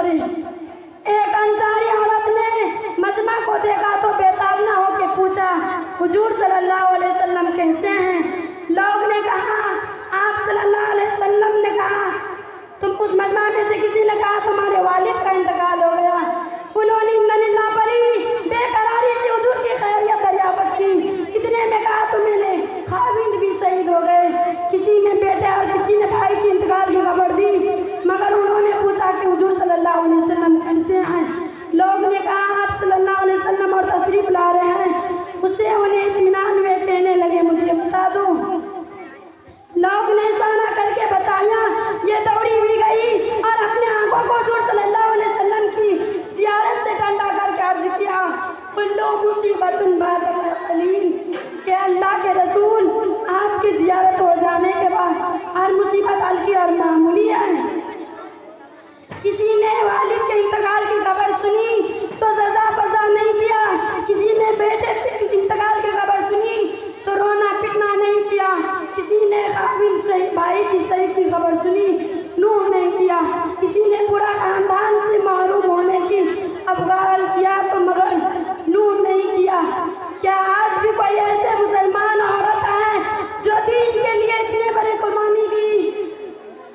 पड़े। एक अंसारी औरत ने मजमा को देखा तो बेताब न होकर पूछा, हुजूर सल्लल्लाहु अलैहि वसल्लम कैसे हैं? लोग ने कहा, आप सल्लल्लाहु अलैहि वसल्लम ने कहा, तुम उस मजमा में से किसी ने कहा तुम्हारे वालिद का इंतकाल हो गया। उन्होंने इन्ना पड़ी बेकरारी से हुजूर की खैरियत दरियाफ्त की। कितने में कहा तो मैंने खाविंद भी शहीद हो गए। किसी ने बेटे और किसी ने भाई की इंतकाल की खबर दी, मगर उन्होंने पूछा कि हुजूर सल्लल्लाहु अलैहि वसल्लम कैसे हैं? लोग ने कहा आप सल्लल्लाहु अलैहि वसल्लम और तशरीफ ला रहे हैं। उससे उन्हें इत्मीनान हुए, कहने लगे मुझे बता दो। लोग ने इशारा करके बताया, ये दौड़ी भी गई और अपने आंखों को हुजूर सल्लल्लाहु अलैहि वसल्लम की जियारत से ठंडा करके अर्ज किया, कुल्लू मुसीबतुन बाद कलील, कि अल्लाह के रसूल आपकी जियारत हो जाने के बाद हर मुसीबत हल्की और मामूली है। किसी ने वालिद के इंतकाल की खबर सुनी तो सजा पजा नहीं किया। किसी ने बेटे के इंतकाल की खबर सुनी तो रोना पिटना नहीं किया। किसी ने काबिल शहीद भाई की शहीद की खबर सुनी, नूह नहीं किया। किसी ने पूरा खानदान से महरूम होने की अफगाल किया तो मगर नूह नहीं किया। क्या आज भी कोई ऐसे मुसलमान औरत है जो दीन के लिए इतने बड़े कुर्बानी दी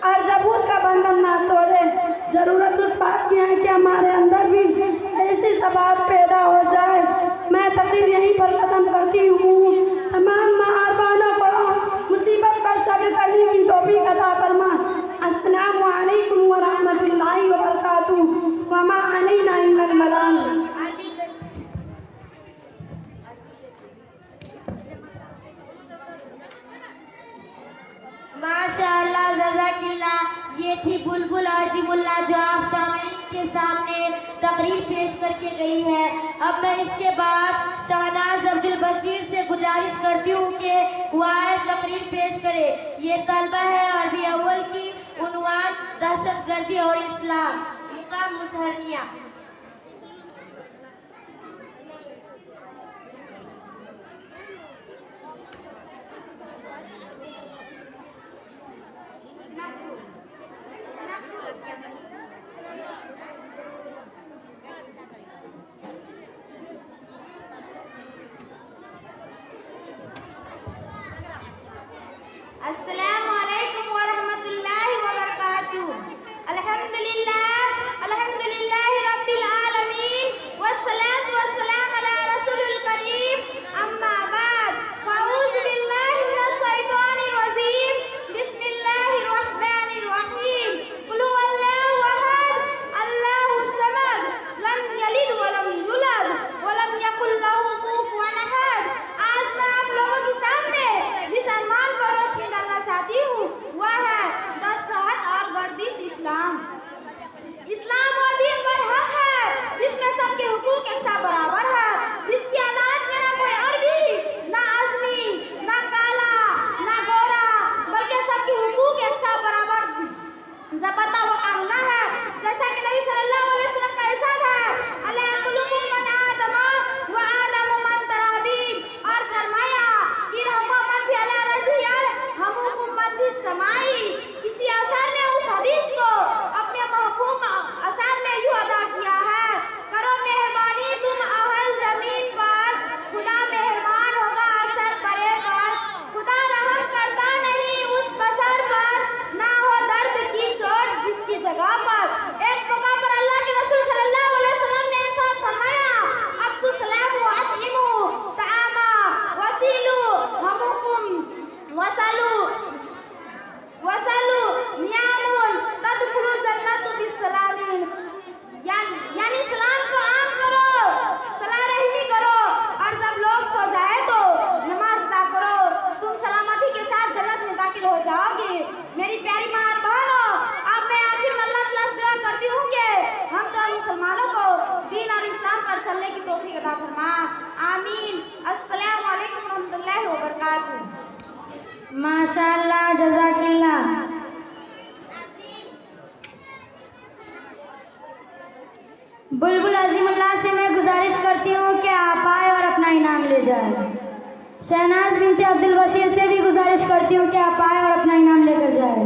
और जबूत का बंधन ना तोड़े? जरूरत उस बात की है कि हमारे अंदर भी ऐसी सबाब पैदा हो जाए। मैं तकरीर यहीं पर खत्म करती हूँ। तमाम महारबानों को मुसीबत पर सब्र करने की तौफीक अता फरमा। अस्सलामु अलैकुम व रहमतुल्लाहि व बरकातुहू व मा अलैना इल्लल बलाग। माशाअल्लाह, जज़ाकिल्लाह। ये थी बुलबुल आजिमुल्लाह जो आप सामईन के सामने तकरीर पेश करके गई है। अब मैं इसके बाद शहनाज अब्दुल बसीर से गुजारिश करती हूँ कि वह तकरीर पेश करे। ये तलबा है अरबी अव्वल की, उन्वान दहशतगर्दी और इस्लाम, मुकाम मुसहरनिया। अस्सलामु अलैकुम व रहमतुल्लाहि व बरकातुहू। अल्हम्दुलिल्लाह रब्बिल आलमीन वस्सलातु वस्सलाम अला रसूलिल करीम, अम्मा बाद, फ़अऊज़ु बिल्लाहि मिनश शैतानिर रजीम, बिस्मिल्लाहिर रहमानिर रहीम। कुल हुवल्लाहु अहद, अल्लाहुस समद, लम यलिद व लम यूलद व लम यकुल लहू कुफुवन अहद। आज मैं आप लोगों के सामने जिस अरमान पर रोशनी डालना चाहती हूँ वह है नसीहत और वर्जिश इस्लाम। इस्लाम वो दीन पर हक है जिसमें सबके हुकूक एक सा बराबर है, जिसकी अदालत में ना कोई अरबी, ना आजमी, ना काला, ना गोरा, बल्कि सबके हुकूक एक सा बराबर ज़बता व कानूना है। जैसा कि नबी सल्लल्लाहु अलैहि वसल्लम का इरशाद है, अला कुलुकुम मन आदम व आदम मन तराबीन, और फरमाया इरहमु मन फी अला रज़ियल हमुकुम मन फी समाई। इसी असर ने उस हदीस को अपने महफूम असर में यूं अदा किया है, करो मेहरबानी तुम अहल जमीन पर, खुदा मेहरबान होगा असर परे पर। खुदा रहम करता नहीं उस बशर पर, ना हो दर्द की चोट जिसकी जगह पर। एक मौका पर अल्लाह के रसूल सल्लल्लाहु अलैहि वसल्लम ने इरशाद फरमाया, अफ्सु सलाम व अतइमु तआमा वसीलु हमुकुम वसलु नियामुन तदखुलु जन्नतु बिस्सलामीन। यानी सलाम को आम करो, सलाह रहमी करो, और जब लोग सो जाए तो नमाज अदा करो, तुम सलामती के साथ जन्नत में दाखिल हो जाओगे। मेरी प्यारी माँ और बहनों, अब मैं आखिर में अल्लाह ताला से दुआ करती हूँ कि हम तो मुसलमानों को दीन और इस्लाम पर चलने की तौफीक अता फरमा। आमीन। अस्सलामु अलैकुम व रहमतुल्लाहि व बरकातुहू। माशाअल्लाह, जज़ाकिल्लाह। बुलबुल अजीमुल्लाह से मैं गुजारिश करती हूँ कि आप आए और अपना इनाम ले जाए। शहनाज बिनते अब्दुल बसीर से भी गुजारिश करती हूँ कि आप आए और अपना इनाम लेकर जाए।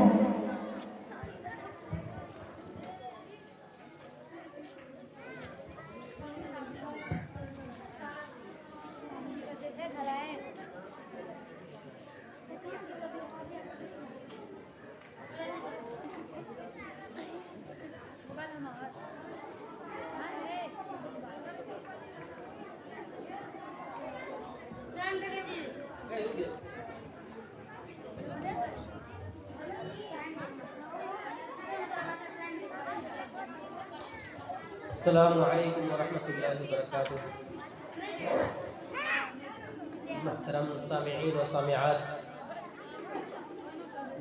अस्सलामु अलैकुम वरहमतुल्लाहि वबरकातुहू। मुहतरम सामिईन व सामिआत,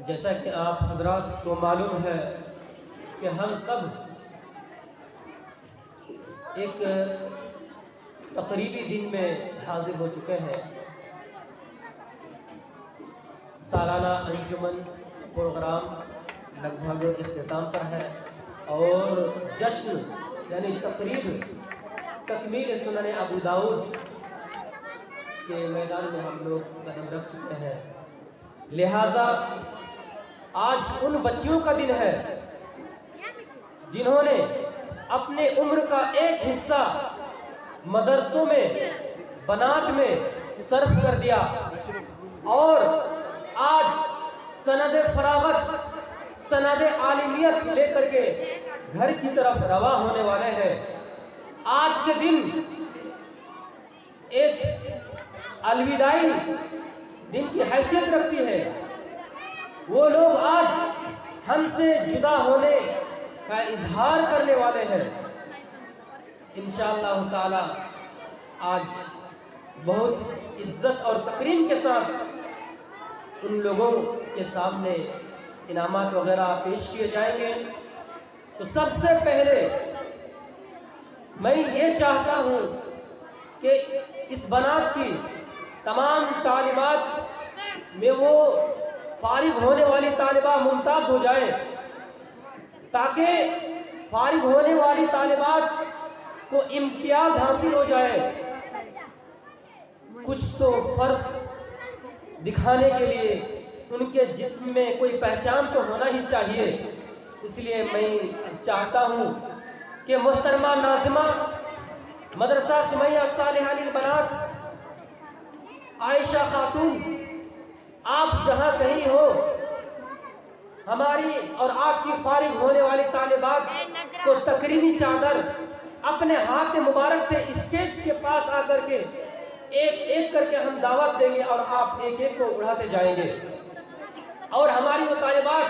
जैसा कि आप हजरात को मालूम है कि हम सब एक तकरीबी दिन में हाजिर हो चुके हैं। सालाना अंजुमन प्रोग्राम लगभग इख्तिताम पर है और जश्न यानी तकरीब तकमील सुनन अबू दाऊद के मैदान में हम लोग कदम रख चुके हैं। लिहाजा आज उन बच्चियों का दिन है जिन्होंने अपने उम्र का एक हिस्सा मदरसों में बनात में सर्फ कर दिया और आज सनद फरागत सनद आलिमियत लेकर के घर की तरफ रवा होने वाले हैं। आज के दिन एक अलविदाई दिन की हैसियत रखती है। वो लोग आज हमसे जुदा होने का इजहार करने वाले हैं। इंशाअल्लाह ताला आज बहुत इज्जत और तकरीम के साथ उन लोगों के सामने इनामात वगैरह पेश किए जाएंगे। तो सबसे पहले मैं ये चाहता हूँ कि इस बनात की तमाम तालिबात में वो फारिग होने वाली तालिबा मुमताज़ हो जाए, ताकि फारिग होने वाली तालिबात को इम्तियाज हासिल हो जाए। कुछ तो फर्क दिखाने के लिए उनके जिस्म में कोई पहचान तो होना ही चाहिए। इसलिए मैं चाहता हूँ कि मोहतरमा नाज़िमा मदरसा सुमैया सालिहा लिल बनात आयशा खातून, आप जहाँ कहीं हो, हमारी और आपकी फारिग होने वाली तालिबात को तकरीमी चादर अपने हाथ मुबारक से स्टेज के पास आकर के एक एक करके हम दावत देंगे और आप एक एक को उड़ाते जाएंगे। और हमारी वो तालिबात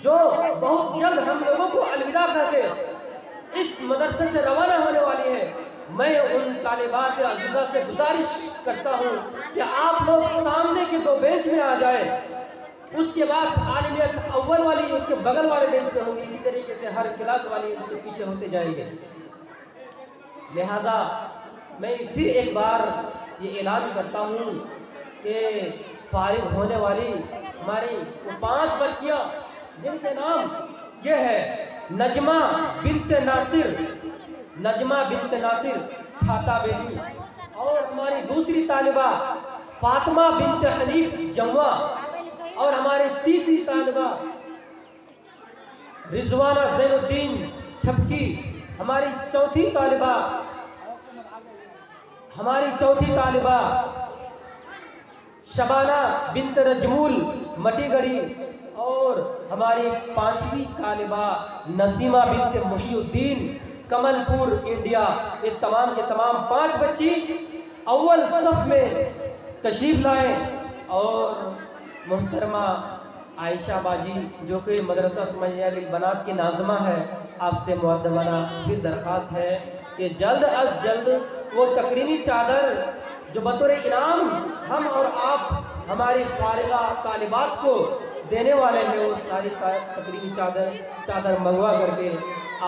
जो बहुत जल्द हम लोगों को अलविदा करके इस मदरसे से रवाना होने वाली है, मैं उन तालिबात अज़ीज़ा से गुजारिश करता हूँ कि आप लोग सामने के दो बेंच में आ जाए। उसके बाद आलिमियत अव्वल वाली उसके बगल वाले बेंच पे होंगी। इसी तरीके से हर क्लास वाली उसके पीछे होते जाएंगे। लिहाजा मैं फिर एक बार ये ऐलान करता हूँ कि फारिग होने वाली हमारी वो 5 बच्चियाँ जिनके नाम ये है नजमा बिन्त नासिर, नजमा बिन्त नासिर छाता बेटी, और हमारी दूसरी तालिबा फातिमा बिन्त हनीफ जम्वा, और हमारी तीसरी तालिबा रिजवाना ज़ैनुद्दीन छपकी, हमारी चौथी तालिबा शबाना बिन्त रजमूल मटीगढ़ी, और हमारी 5वीं तालिबा नसीमा बिन्त मुहिउद्दीन कमलपुर इंडिया। ये तमाम के तमाम 5 बच्ची अव्वल सफ में तशरीफ लाएं। और मोहतरमा आयशा बाजी जो कि मदरसा सुमैया लिल बनात की नाज़िमा है, आपसे मुअद्दबाना फिर दरख्वास्त है कि जल्द अज जल्द वो तकरीमी चादर जो बतौर इनाम हम और आप हमारी फारिगा तालिबात को देने वाले हैं, वो सारी तकरीमी चादर मंगवा करके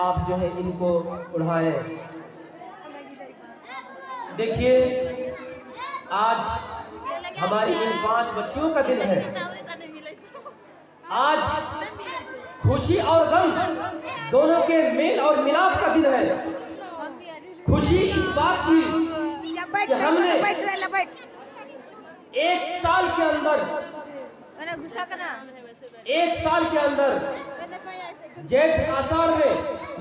आप जो है इनको उड़ाएं। देखिए, आज हमारी इन 5 बच्चियों का दिन है। आज खुशी और गम दोनों के मेल और मिलाप का दिन है। खुशी इस बात की कि हमने 1 साल के अंदर जेठ आषाढ़ में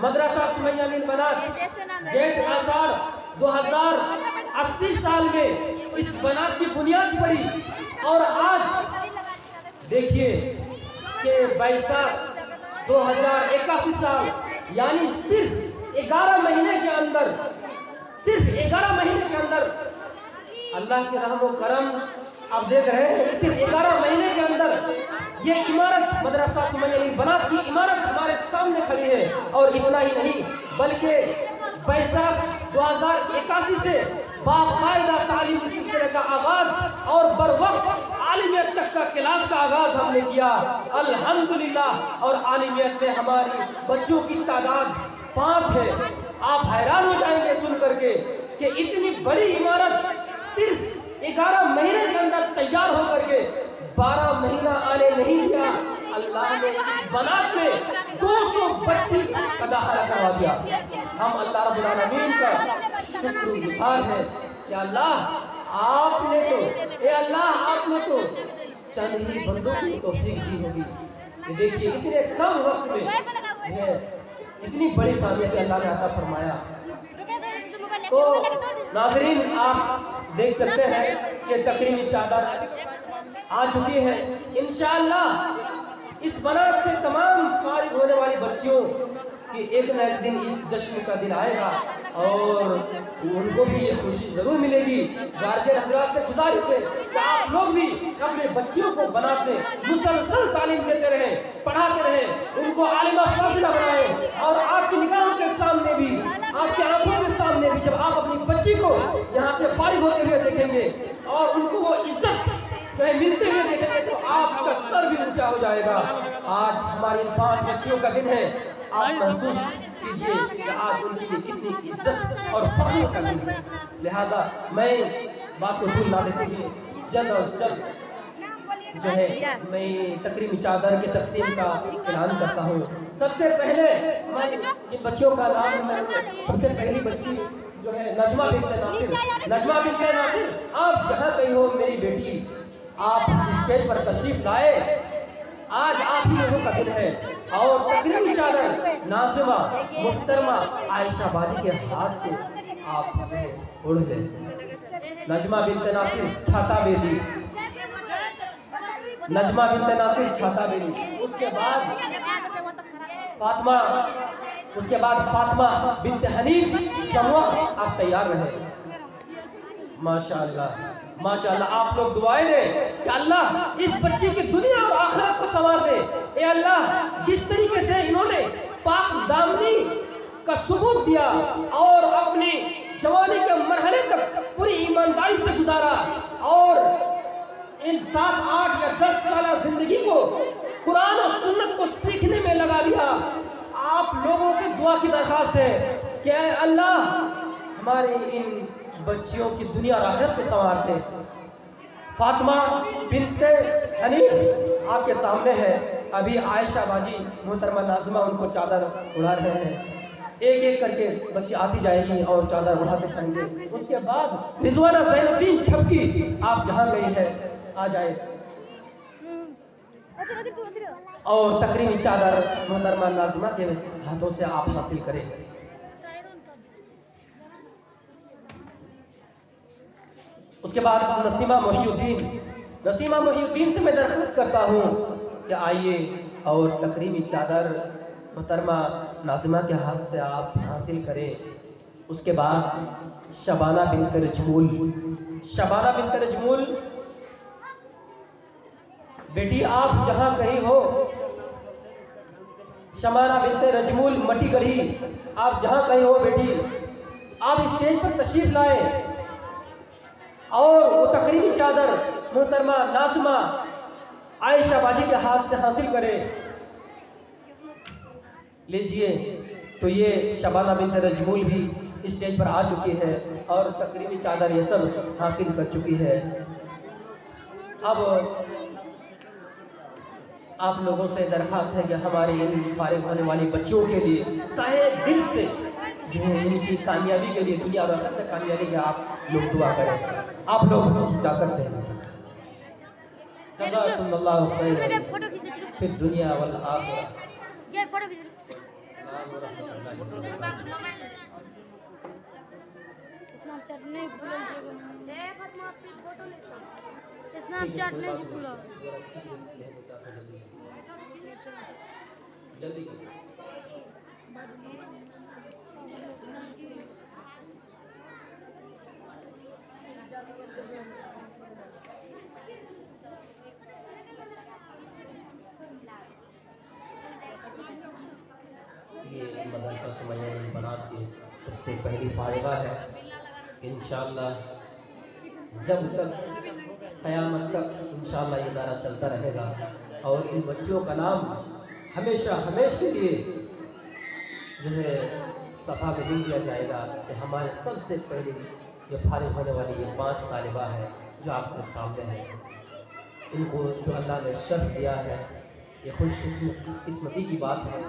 मदरसा सुमैया लिल बनात जेठ आषाढ़ 2080 साल में इस बनात की बुनियाद पड़ी। और आज देखिए कि बैसाख 2081 साल यानी सिर्फ 11 महीने के अंदर अल्लाह के रहम व करम आप देख रहे हैं, सिर्फ 11 महीने के अंदर ये इमारत मदरसा सुमैया लिल बनात की इमारत हमारे सामने खड़ी है। और इतना ही नहीं, बल्कि बैसाख 2081 से बाकायदा तालीमी सिलसिले का आगाज और बर वक्त आलिमियत तक का क्लास का आगाज हमने किया अल्हम्दुलिल्लाह। और आलिमियत में हमारी बच्चों की तादाद 5 है। आप हैरान हो जाएंगे सुन करके कि इतनी बड़ी इमारत सिर्फ 11 महीने के अंदर तैयार होकर के 12 महीना आने नहीं दिया, अल्लाह ने बनात में 225 अदाहरा करवा दिया। हम अल्लाह रब्बुल आलमीन का शुक्रगुजार है कि अल्लाह आपने तो चंद ही बंदों की तौफीक दी होगी कि देखिए इतने कम वक्त में इतनी बड़ी कामयाबी अल्लाह ने अता फरमाया। तो नाज़रीन आप देख सकते हैं कि तकरीमी चादर आ चुकी है। इंशाअल्लाह इस बनारस से तमाम फारिग होने वाली बच्चियों कि एक न एक दिन इस जश्न का दिन आएगा और उनको भी ये खुशी जरूर मिलेगी। गार्जियन हजरात से गुजारिश है कि आप लोग भी अपने बच्चियों को बनाते मुसलसल तालीम देते रहें, पढ़ाते रहें, उनको आलिमा फाजिला बनाएं और आपकी निगाहों के सामने भी, आपकी आंखों के सामने भी जब आप अपनी बच्ची को यहाँ से फारिग होते हुए देखेंगे और उनको वो इज्जत मिलते हुए देखेंगे तो आपका सर भी ऊंचा हो जाएगा। आज हमारी 5 बच्चियों का दिन है। आप महसूस कीजिए कि आज उनके लिए कितनी इज्जत और फख्र का दिन है। लिहाजा मैं बात को भूल ना देते हुए जल्द और जल्द जो है मैं तकरीमी चादर की तकसीम का ऐलान करता हूँ। सबसे पहले मैं इन बच्चियों का नाम, मैं सबसे पहली बच्ची जो है नजमा बिन्ते नासिर, आप जहाँ कहीं हो मेरी बेटी, आप स्टेज पर तशरीफ लाए। आज आप ही लोगों का दिन है और तकरीमी चादर नाज़िमा मुहतरमा आयशा बाजी के हाथ से आप उड़ गए। नजमा बिन्ते नासिर छाता बेली, नजमा बिन्ते नासिर छाता बेली। उसके बाद फातिमा बिन्ते हनीफ जमुआ, आप तैयार रहे। माशाअल्लाह माशाअल्लाह। आप लोग दुआएं दें कि अल्लाह इस बच्ची की दुनिया और आखिरत को संवार दे। ए अल्लाह, जिस तरीके से इन्होंने पाक दामनी का सबूत दिया और अपनी जवानी के मरहले तक पूरी ईमानदारी से गुजारा और इन 7, 8 या 10 साल जिंदगी को कुरान और सुन्नत को सीखने में लगा दिया, आप लोगों की दुआ की दरखास्त है कि अल्लाह हमारी इन बच्चियों की दुनिया और आखिरत को संवारते। फातिमा बिन्ते हनीफ आपके सामने है। अभी आयशा बाजी मोहतरमा नाज़िमा उनको चादर उड़ा रहे हैं। एक एक करके बच्ची आती जाएगी और चादर उड़ाते जाएंगे। उसके बाद रिजवाना ज़ैनुद्दीन छपकी, आप जहाँ गई है आ जाए और तकरीमी चादर मोहतरमा नाज़िमा के हाथों से आप हासिल करें। उसके बाद नसीमा मोहिउद्दीन से मैं दरख्वास्त करता हूँ कि आइए और तकरीमी चादर मोहतरमा नाज़िमा के हाथ से आप हासिल करें। उसके बाद शबाना बिन्ते रजमूल, बेटी आप जहाँ कहीं हो, शबाना बिन्ते रजमूल मटीगढ़ी, आप जहाँ कहीं हो बेटी, आप स्टेज पर तशरीफ लाए और वो तकरीमी चादर मोहतरमा नाज़िमा आयशा बाजी के हाथ से हासिल करें। लीजिए, तो ये शबाना बिन्ते रजमूल भी स्टेज पर आ चुकी है और तकरीमी चादर ये सब हासिल कर चुकी है। अब आप लोगों से दरख्वास्त है कि हमारी इन फारिग होने वाली बच्चियों के लिए तहे दिल से जो इनकी कामयाबी के लिए, दुनिया और आखिरत में कामयाबी के आप लोग दुआ करें। आप लोग क्या करते हैं? फिर दुनिया वल आखिरत। स्नैपचैट नहीं खुला जल्दी ये मदरसा सुमैया बनात की सबसे पहली फारिगा है। इंशाअल्लाह जब तक क़यामत तक इंशाअल्लाह ये इदारा चलता रहेगा और इन बच्चियों का नाम हमेशा के लिए जो है सफ़ा में लिख दिया जाएगा कि हमारे सबसे पहले जो फारिग होने वाली ये 5 तालिबा है जो आपके सामने है। इनको जो अल्लाह ने शर्फ दिया है, ये खुशकिस्मती की बात है।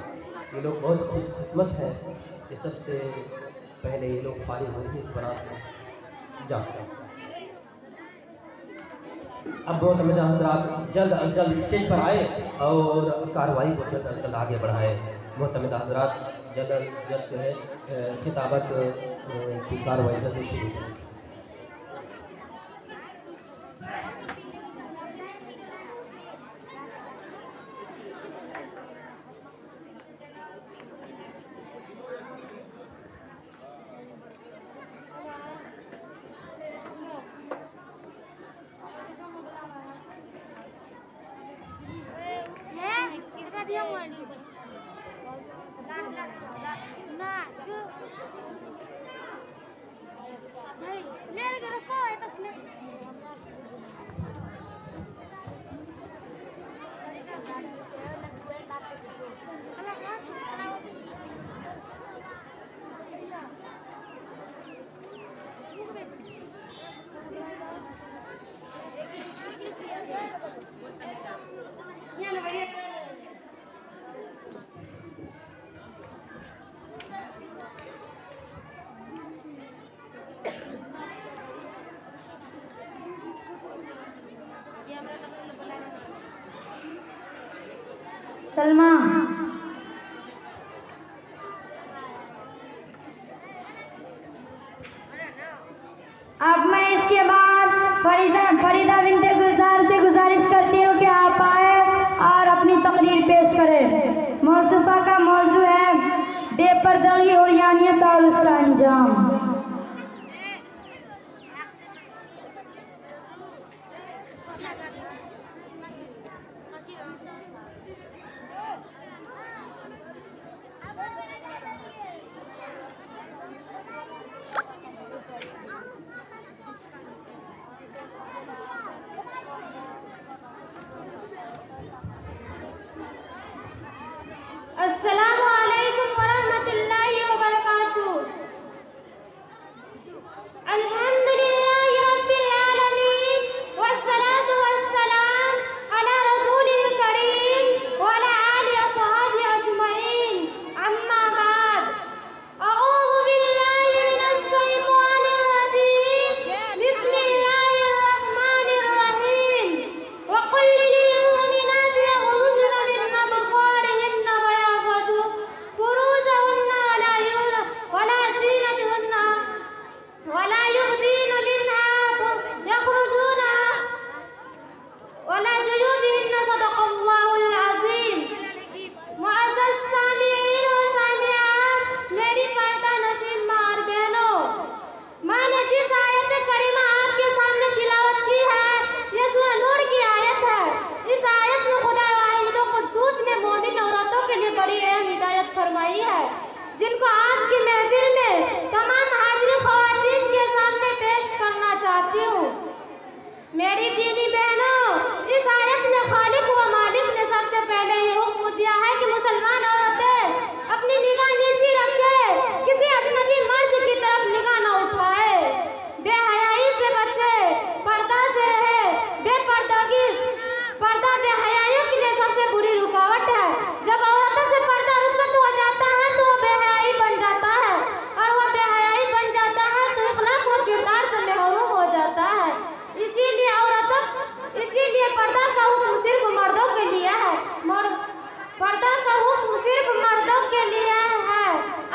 ये लोग बहुत खुशकिस्मत हैं कि सबसे पहले ये लोग फारिग होंगे इस बना से जाते हैं। अब मोहतरम हज़रात जल्द अज जल्द स्टेज पर आए और कार्रवाई को जल्द अज जल्द आगे बढ़ाए। मोहतरम हज़रात जल्द अज जल्द जो है खिताबत की कार्रवाई जल्द शुरू करें। सलमा अब मैं इसके बाद फरीदा बिन्ते गुलजार से गुजारिश करती हूँ कि आप आए और अपनी तकरीर पेश करें। मौसूफा का मौजू है बेपर्दगी और यानियत और उसका अंजाम। अस्सलामु अलैकुम वरहमतुल्लाहि वबरकातुहू। अल्हम्दुलिल्लाहि रब्बिल आलमीन वस्सलातु वस्सलाम अला रसूलिल करीम व अला आलिहि वसहबिहि अजमईन। अम्मा बाद, अऊज़ु बिल्लाहि मिनश शैतानिर रजीम। बिस्मिल्लाहिर रहमानिर रहीम। व कुल लिल मुमिनाति यग़ुज़्ज़ुन मिन अबसारिहिन्ना व यहफ़ज़ू फुरूजहुन्ना वला ज़ीनतहुन्ना वला युबदीन यख़रुजून वला जुयूबिहिन्ना सदक़ल्लाहुल अज़ीम। मुअज़्ज़ज़ सामिईन व सामिआत, मेरी पर्दा नशीन माँ और बहनों, मैंने जिस आयत करीमा आपके सामने तिलावत की है ये सूरह नूर की आयत है। इस आयत में खुदा वाहिद कुद्दूस ने मोमिन औरतों के लिए बड़ी अहम हिदायत फरमाई है, जिनको आज की महफिल में तमाम हाजिर ख़वातीन के सामने पेश करना चाहती हूँ। मेरी दीनी बहनों, इस आयत में खालिक व मालिक ने सबसे पहले ये हुक्म दिया है कि मुसलमान औरतें अपनी निगाह नीची रखे, किसी अजनबी मर्द की तरफ निगाह न उठाए, बेहयाई से बचे, पर्दा से रहे। पर्दा बेहयाइयों के लिए सबसे बुरी रुकावट है। जब औरतों से पर्दा रुखसत हो जाता है तो वो बेहयाई बन जाता है, और वो बेहयाई बन जाता है तो इखलाक व किरदार से महरूम हो जाता है। इसीलिए पर्दा का हुक्म सिर्फ मर्दों के लिए है। पर्दा का हुक्म सिर्फ मर्दों के लिए है।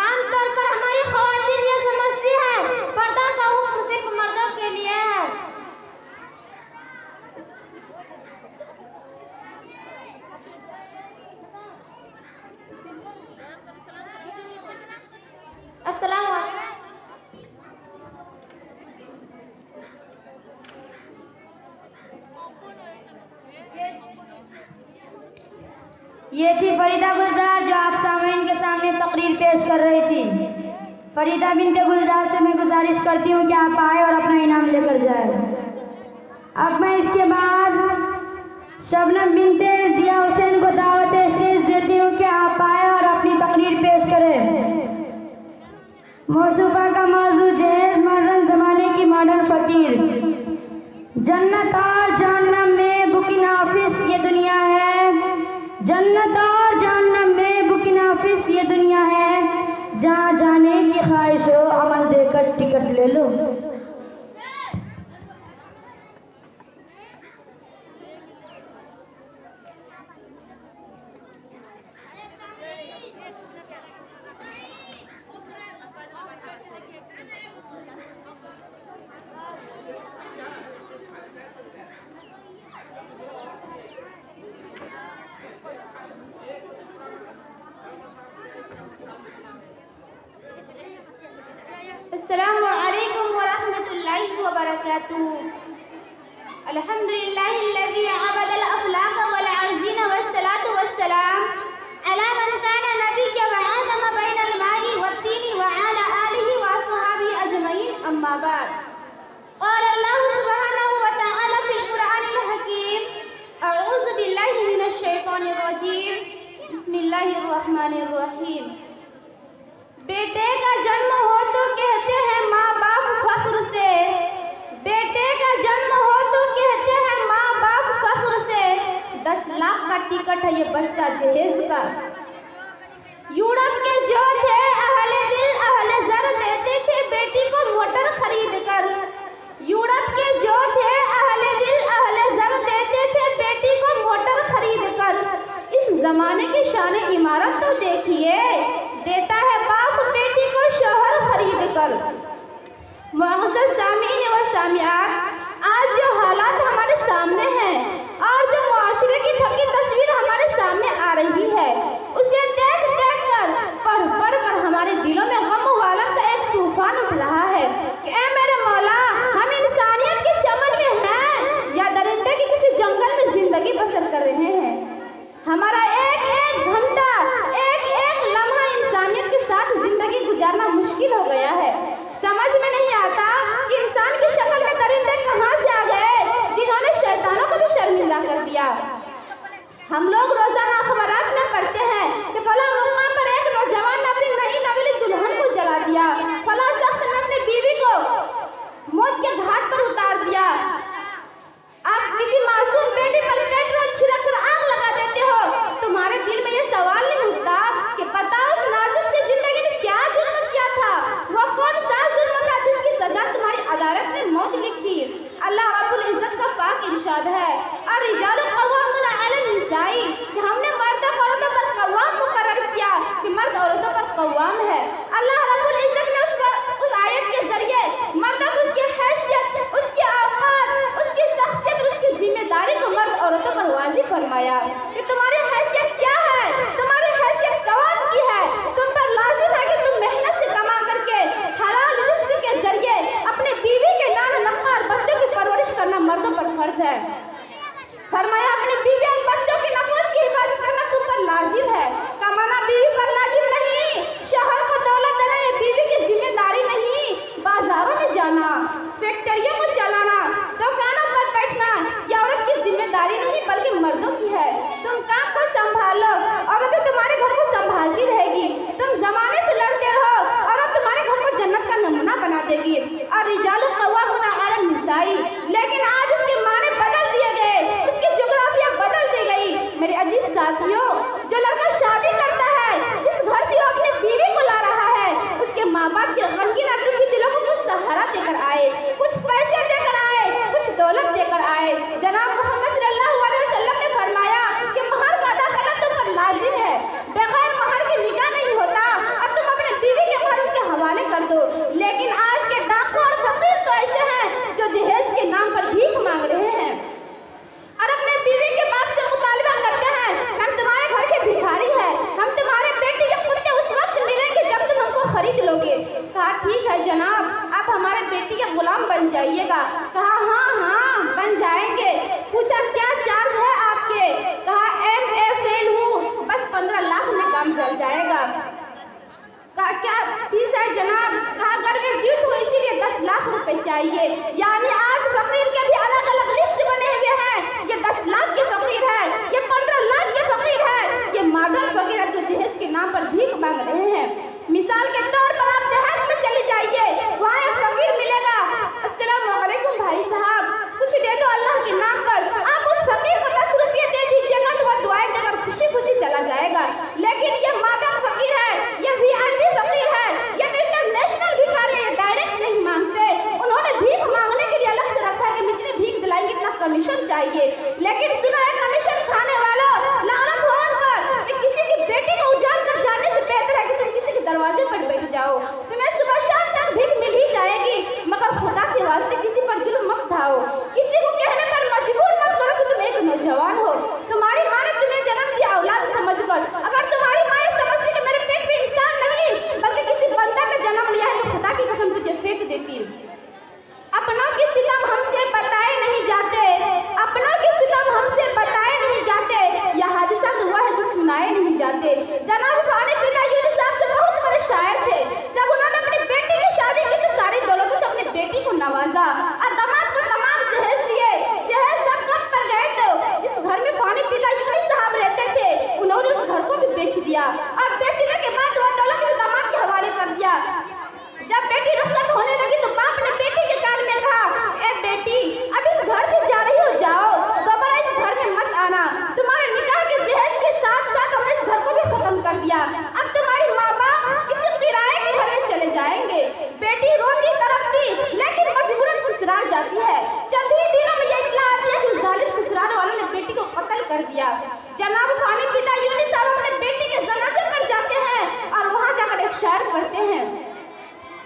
आमतौर पर हमारी ख़वातीन ये समझती है पर्दा का हुक्म सिर्फ मर्दों के लिए है। अस्सलाम वालेकुम। ये थी फरीदा गुलजार जो आप सामईन के सामने में तकरीर पेश कर रही थी। फरीदा बिनते गुलजार से मैं गुजारिश करती हूँ कि आप आए और अपना इनाम लेकर जाए। अब मैं इसके बाद शबनम बिनते जिया हुसैन को दावत स्टेज देती हूँ कि आप आए और अपनी तकरीर पेश करें। मौसूफा का मौजू जहेज मॉडर्न जमाने की मॉडर्न फकीर। जन्नत और जहन्नम में बुकिंग ऑफिस ये दुनिया है, जन्नत और जहन्नम में बुकिंग ऑफिस ये दुनिया है। जहाँ जाने की ख्वाहिश हो अमल देकर टिकट ले लो। अस्सलामु अलैकुम व रहमतुल्लाहि व बरकातुहू। अल्हम्दुलिल्लाहिल्लज़ी अबदल अखलाक वल अर्ज़ीन वस्सलातु वस्सलाम अला मन काना नबिय्य व आदम बैनल माई वत्तीन व अला आलिहि व अस्हाबिहि अजमईन। अम्मा बाद। क़ाल अल्लाहु सुब्हानहु व तआला फ़िल क़ुरआनिल हकीम अऊज़ु बिल्लाहि मिनश शैतानिर रजीम बिस्मिल्लाहिर रहमानिर रहीम। बेटे का जन्म हो तो कहते हैं माँ बाप फख्र से, बेटे का जन्म हो तो कहते हैं माँ बाप फख्र से। 10 लाख का टिकट है ये बच्चा जहेज का। यूरोप के जो थे अहले दिल अहले ज़र देते थे बेटी को मोटर खरीद कर। यूरोप के जो थे अहले दिल अहले ज़र देते थे बेटी को मोटर खरीद कर। इस जमाने की शान इमारत तो देखिए, देता है बाप बेटी को शोहर खरीद कर। मुअज़्ज़ज़ सामीन व सामिआत, आज जो हालात हमारे सामने हैं और जो मुआशरे की ढकी तस्वीर हमारे सामने आ रही है, उसे देख देख कर पढ़ पढ़ कर हमारे दिलों में गम वाला का एक तूफान उठ रहा है कि ऐ मेरे मौला, हम इंसानियत के चमन में हैं या दरिंदे की किसी जंगल में जिंदगी बसर कर रहे हैं। हमारा एक एक घंटा एक एक लम्हा इंसानियत के साथ जिंदगी गुजारना मुश्किल हो गया है। समझ में नहीं आता कि इंसान की शक्ल में दरिंदे कहाँ से आ गए जिन्होंने शैतानों को भी शर्मिंदा कर दिया। हम लोग रोजाना अखबारात में पढ़ते हैं कि फला मुकाम पर एक नौजवान ने अपनी नई नवेली दुल्हन को जला दिया, फला शख्स ने अपनी बीवी को मौत के घाट पर उतार दिया। आप किसी मासूम बेटी पर पेट्रोल छिड़क कर आग लगा देते हो, तुम्हारे दिल में ये सवाल नहीं उठता कि बताओ उस नाजुक सी जिंदगी ने क्या जुल्म किया था, वो कौन सा जुल्म था जिसकी सजा तुम्हारी अदालत ने मौत लिखी। अल्लाह रब्बुल इज्जत का पाक इरशाद है और रिजालु क़व्वामून अलन निसाई, कि हमने मर्दों को औरतों पर क़व्वाम मुकर्रर किया कि मर्द औरतों पर क़व्वाम है। अल्लाह रब्बुल इज्जत ने उस आयत के जरिए मर्दों को उसकी हैसियत, उसकी औकात, उसकी शख्सियत, उसकी जिम्मेदारी को मर्द औरतों पर वाजिब फरमाया कि तुम्हारी हैसियत क्या है, तुम्हारी हैसियत कवाम की है, तुम पर लाजिम है कि तुम मेहनत से कमा करके हलाल रिज़्क़ के जरिए अपने बीवी के नाम नक्का और बच्चों की परवरिश करना मर्दों पर फर्ज है। फरमाया अपनी बीवी और बच्चों की नफूस की हिफाजत करना तुम पर लाजिम है। कमाना बीवी पर लाजिम नहीं, शोहर को दौलत देना ये बीवी की जिम्मेदारी नहीं। बाजारों में जाना, फैक्ट्रियों को चलाना, दुकानों पर बैठना ये औरत की जिम्मेदारी नहीं बल्कि मर्दों की है। तुम काम को संभालो और अगर तुम्हारे घर को संभालती रहेगी, तुम जमाने से लड़ते रहो और अब तुम्हारे घर को जन्नत का नमूना बना देगी। और रिजालु क़व्वामून अलन निसाई, लेकिन आज उसके माने बदल दिए गए, उसकी जोग्राफिया बदल दी गई। मेरे अजीज साथियों, जो लड़का शादी करता है, जिस घर से वो अपनी बीवी को ला रहा है, उसके माँ बाप के गमगीन और दुखी दिलों को कुछ सहारा देकर आए, कुछ पैसे देकर आए, कुछ दौलत देकर आए। जनाब मोहम्मद सल्लल्लाहु अलैहि वसल्लम ने फरमाया कि महर का अदा करना तुम पर लाजिम है, बगैर महर के निकाह नहीं होता और तुम अपने बीवी के महर के हवाले कर दो। लेकिन आज के डाकू और फकीर तो ऐसे हैं जो जहेज के नाम पर भीख मांग रहे हैं और अपने बीवी के बाप से मुतालबा करते हैं, हम तुम्हारे घर के भिखारी हैं, हम तुम्हारे बेटे के कुत्ते उस वक्त मिलेंगे जब तुम हमको खरीद लोगे। कहा ठीक है जनाब, आप हमारे बेटी के गुलाम बन जाइएगा। कहा हाँ हाँ बन जाएंगे। पूछा क्या चार्ज है आपके? कहा MA फेल हूँ, बस 15 लाख में काम चल जाएगा। चाहिए। यानी 8 फकीर के भी अलग अलग लिस्ट बने हुए हैं। ये 10 लाख के फकीर है, ये 15 लाख के फकीर है, ये मॉडल फकीर है जो दहेज के नाम पर भीख मांग रहे हैं। मिसाल के तौर पर आप दहेज में चले जाइए, वहाँ एक फकीर मिलेगा, अस्सलाम वालेकुम भाई साहब कुछ दे दो अल्लाह के नाम पर। आप उस फकीर को 10 रुपये दे दीजिएगा तो वह दुआएं देकर खुशी खुशी चला जाएगा। लेकिन ये मॉडल फकीर है, ये वीआईपी फकीर है, ये इंटरनेशनल भिखारी है, डायरेक्ट नहीं मांगते। उन्होंने भीख मांगने के लिए अलग से रखा है कि कितने भीख दिलाएंगे, इतना कमीशन चाहिए। लेकिन सुना है कमीशन खाने वालों, लानत हो उन पर। कि किसी की बेटी को उजाड़ कर जाने से बेहतर है कि तुम किसी के दरवाजे पर बैठ जाओ, तुम्हें सुबह शाम तक भीख मिल ही जाएगी। मगर खुदा के वास्ते किसी पर जुल्म मत ढाओ, किसी को कहने पर मजबूर मत करो कि तुम एक नौजवान हो। तुम्हारी माँ ने तुम्हें जन्म दिया औलाद समझकर, अगर तुम्हारी माँ ये समझती कि मेरे पेट में इंसान नहीं बल्कि किसी बंदा का जन्म लिया है तो खुदा की कसम तुझे फेंक देती। अपनों के सितम हमसे बताए नहीं जाते, अपनों के सितम हमसे बताए नहीं जाते, यह हादसा हुआ है जो सुनाए नहीं जाते। जनाब फानी पिता यूनुस साहब से बहुत बड़े शायर थे। जब उन्होंने अपनी बेटी की शादी की तो सारे दौलतों से अपनी बेटी को नवाजा और दामाद को तमाम जहेज दिए। जहेज सब कब पर गए तो जिस घर में फानी पिता यूनुस साहब रहते थे उन्होंने उस घर को भी बेच दिया और बेचने के बाद वह दौलत भी दामाद के हवाले कर दिया। जब बेटी रुखसत होने लगी तो बाप ने बेटी के कान में कहा, ए बेटी अब इस घर से जा रही हो जाओ, दोबारा इस घर में मत आना। तुम्हारे निकाह के जहेज के साथ साथ हमने इस घर को भी खत्म कर दिया। अब तुम्हारी माँ बाप किसी किराए के घर में चले जाएंगे। बेटी रोटी तड़पती लेकिन मजबूरन ससुराल जाती है। चंद ही दिनों में यह इत्तला आती है कि जालिम ससुराल वालों ने बेटी को कत्ल कर दिया। जनाब फानी पिता यूनुस साहब अपने बेटी के जनाजे पर जाते हैं और वहाँ जाकर एक शायर पढ़ते हैं,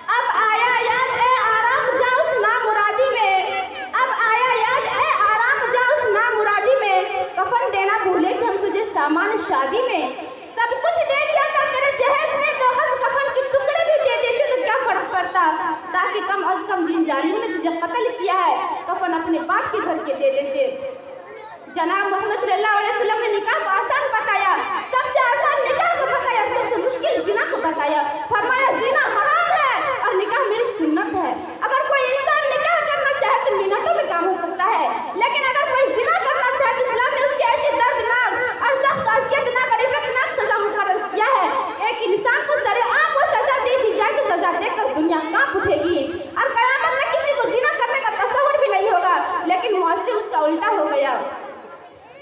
अब आया याद ए आराम जा उस नामुरादी में, अब आया याद ए आराम जा उस नामुरादी में, कफन देना भूले थे हम तुझे सामान शादी में। सब कुछ दे दिया था तेरे जहेज में, तो हम कफन के टुकड़े भी दे देते तो क्या फर्क पड़ता, ताकि कम अज कम जिन जालिम ने तुझे कत्ल किया है कफन अपने बाप के घर के दे देते। जनाब मोहम्मद सल्लल्लाहु अलैहि वसल्लम ने निकाह को आसान बताया, सबसे आसान निकाह को बताया, सबसे मुश्किल जिना को बताया। फरमाया जिना हराम है और निकाह मेरी सुन्नत है। अगर कोई इंसान निकाह करना चाहे तो मिनटों में काम हो सकता है, लेकिन अगर कोई जिना करना चाहे तो इस्लाम ने उसके ऐसे दर्दनाक और सख्त अज़ियतनाक और इबरतनाक सजा मुकर्रर किया है। एक इंसान को सरेआम वो सजा दे दी जाए तो सजा देकर दुनिया कांप उठेगी और कयामत में किसी को जिना करने का तसव्वुर भी नहीं होगा। लेकिन मुआशरे उसका उल्टा हो गया।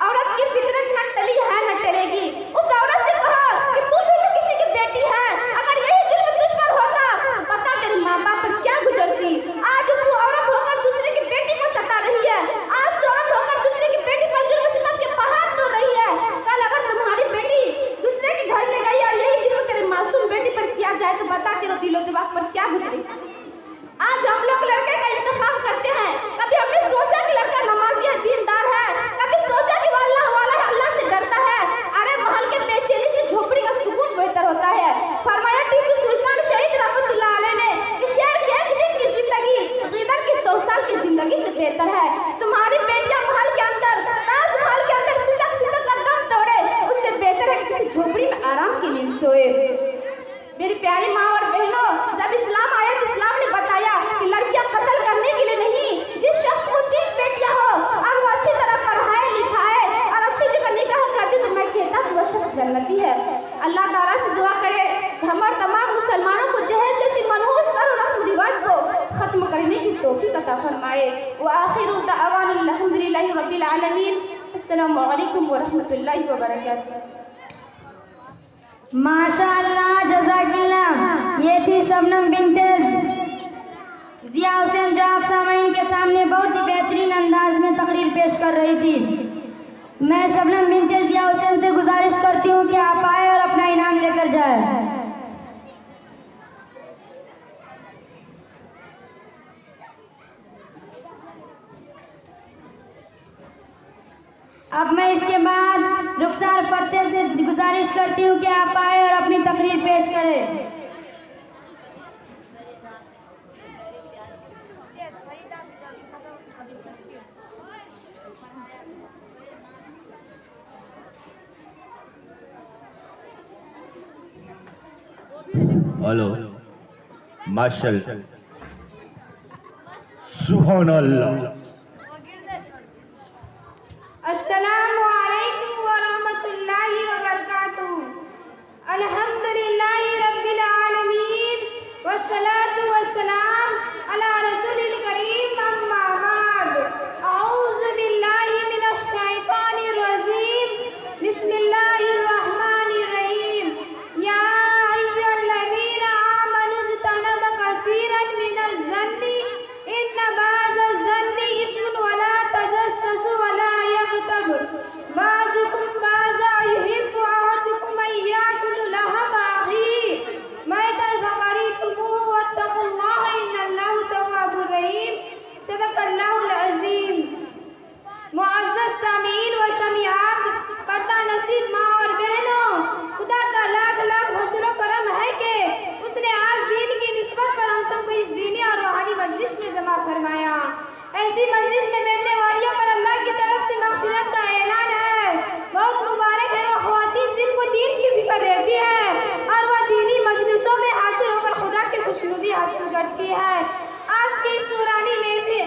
औरत की फितरत न टली है न टलेगी। उस औरत से कहा कि तू भी तो किसी की बेटी है, अगर यही जुल्म तुझ पर होता पता तेरी माँ बाप पर क्या गुजरती। आज तू औरत होकर दूसरे की बेटी को सता रही है, आज तू औरत होकर दूसरे की बेटी पर जुल्म सितम के पहाड़ तोड़ रही है। कल अगर तुम्हारी बेटी दूसरे के घर में गई और यही जुल्म तेरी मासूम बेटी पर किया जाए तो बता तेरे दिलो दिमाग पर क्या गुजरी। आज हम लोग लड़के का इंतखाब करते हैं, कभी हमने सोचा कि लड़का नमाजी है, दीनदार है, कभी सोचा कि वो अल्लाह वाला है, अल्लाह से डरता है। अरे महल के बेचैनी से झोपड़ी का सुकून बेहतर होता है। फरमाया टीपू सुल्तान शहीद रहमतुल्लाह अलैह ने कि शेर के एक दिन की जिंदगी गीदड़ की 100 साल की जिंदगी से बेहतर है। तुम्हारी बेटियां महल के अंदर ताजमहल के अंदर सिदक सिदक कर दम तोड़े, उससे बेहतर है कि किसी झोपड़ी में आराम की नींद सोए। मेरी प्यारी माँ और बहनों, जब इस्लाम आया तो इस्लाम ने बताया कि लड़कियां कत्ल करने के लिए नहीं, जिस शख्स को 3 बेटियां हो और वो अच्छी तरह पढ़ाए लिखाए और अच्छी जगह निकाह कर दे तो मैं कहता हूँ वो शख्स जन्नती है। अल्लाह ताला से दुआ करे हमारे तमाम मुसलमानों को जहेज जैसी मनहूस और रस्म रिवाज को खत्म करने की तौफीक अता फरमाए। व आखिरु दअवाना अल्हम्दुलिल्लाहि रब्बिल आलमीन। अस्सलामु अलैकुम व रहमतुल्लाहि व बरकातुहू। माशाअल्लाह जज़ाकिल्लाह। ये थी शबनम बिन्ते जिया हुसैन जो आप सामईन के सामने बहुत ही बेहतरीन अंदाज में तकरीर पेश कर रही थी। मैं शबनम बिन्ते जिया हुसैन से गुजारिश करती हूँ कि आप आए और अपना इनाम लेकर जाए। अब मैं इसके बाद रुखसार फत्ते से गुजारिश करती हूँ कि आप आए और अपनी तकरीर पेश करें। हेलो मार्शल सुभान अल्लाह। अस्सलामु अलैकुम व रहमतुल्लाहि व बरकातुहू। अल्हम्दुलिल्लाहि रब्बिल आलमीन वस्सलातु वस्सलाम अला रसूलिल करीम अम्मा बाद। औज़ु बिल्लाहि मिनश शैतानिर रजीम। बिस्मिल्लाहिर रहमानिर रहीम। या अय्युहल्लज़ीना आमनू इज्तनिबू कसीरन मिनज़ ज़न्नि इन्न बअज़ ज़न्नि इस्मुन व ला तजस्ससू व ला यग़्तब बअज़ुकुम बअज़ा युहिब्बु अहदुकुम अन याकुला लहमा अख़ीहि मैतन फ़करिहतमूहु वत्तक़ुल्लाह इन्नल्लाहा तव्वाबुर रहीम। सदक़ल्लाहुल अज़ीम। मुअज़्ज़ज़ सामीईन व सामिआत, पर्दा नसीब माँ और बहनों, खुदा का लाख लाख हस्नो करम है कि उसने आज दीन की निस्बत पर हम सबको इस दीनी और रूहानी मजलिस में जमा फरमाया। ऐसी मजलिस में बैठने वालियों पर अल्लाह की तरफ से मग़फ़िरत का ऐलान है। बहुत मुबारक है वो ख़वातीन जिनको दीन की फिक्र रहती है और वह दीनी मजलिसों में हाजिर होकर खुदा की खुशनुदी हासिल करती है। आज की इस नूरानी महफिल